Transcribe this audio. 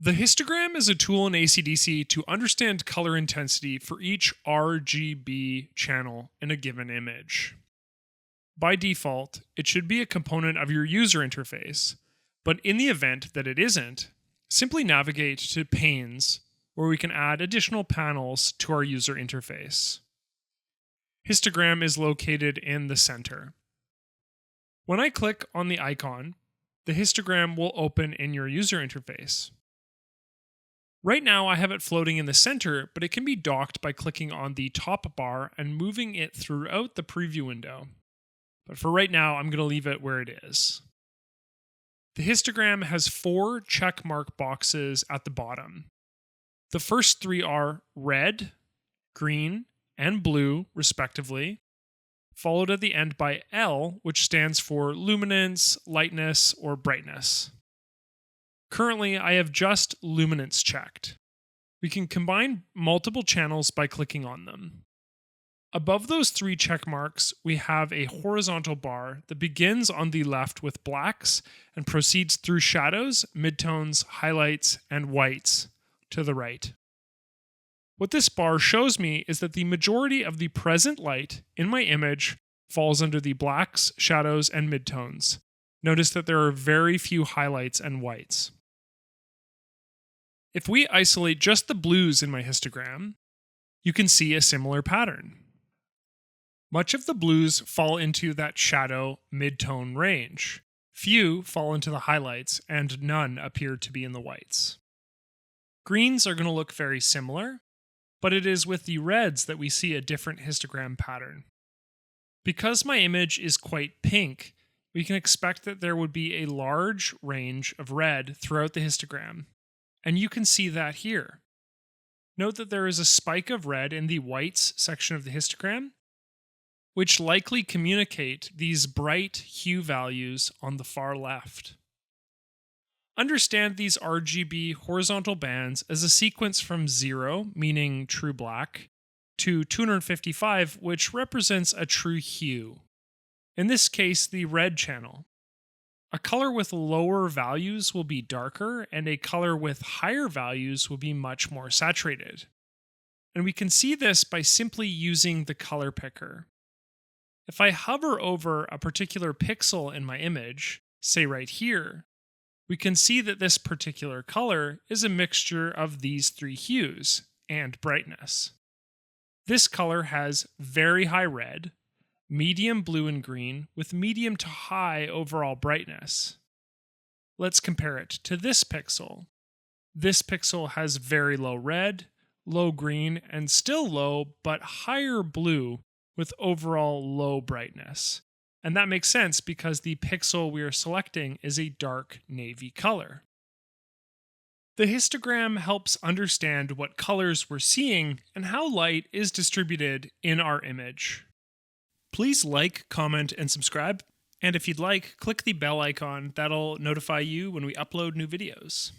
The histogram is a tool in ACDSee to understand color intensity for each RGB channel in a given image. By default, it should be a component of your user interface, but in the event that it isn't, simply navigate to Panes, where we can add additional panels to our user interface. Histogram is located in the center. When I click on the icon, the histogram will open in your user interface. Right now I have it floating in the center, but it can be docked by clicking on the top bar and moving it throughout the preview window. But for right now, I'm going to leave it where it is. The histogram has 4 check mark boxes at the bottom. The first 3 are red, green, and blue, respectively, followed at the end by L, which stands for luminance, lightness, or brightness. Currently, I have just luminance checked. We can combine multiple channels by clicking on them. Above those 3 check marks, we have a horizontal bar that begins on the left with blacks and proceeds through shadows, midtones, highlights, and whites to the right. What this bar shows me is that the majority of the present light in my image falls under the blacks, shadows, and midtones. Notice that there are very few highlights and whites. If we isolate just the blues in my histogram, you can see a similar pattern. Much of the blues fall into that shadow mid-tone range. Few fall into the highlights, and none appear to be in the whites. Greens are going to look very similar, but it is with the reds that we see a different histogram pattern. Because my image is quite pink, we can expect that there would be a large range of red throughout the histogram. And you can see that here. Note that there is a spike of red in the whites section of the histogram, which likely communicate these bright hue values on the far left. Understand these RGB horizontal bands as a sequence from 0, meaning true black, to 255, which represents a true hue. In this case, the red channel. A color with lower values will be darker, and a color with higher values will be much more saturated. And we can see this by simply using the color picker. If I hover over a particular pixel in my image, say right here, we can see that this particular color is a mixture of these 3 hues and brightness. This color has very high red, medium blue and green, with medium to high overall brightness. Let's compare it to this pixel. This pixel has very low red, low green, and still low but higher blue with overall low brightness. And that makes sense because the pixel we are selecting is a dark navy color. The histogram helps understand what colors we're seeing and how light is distributed in our image. Please like, comment, and subscribe. And if you'd like, click the bell icon. That'll notify you when we upload new videos.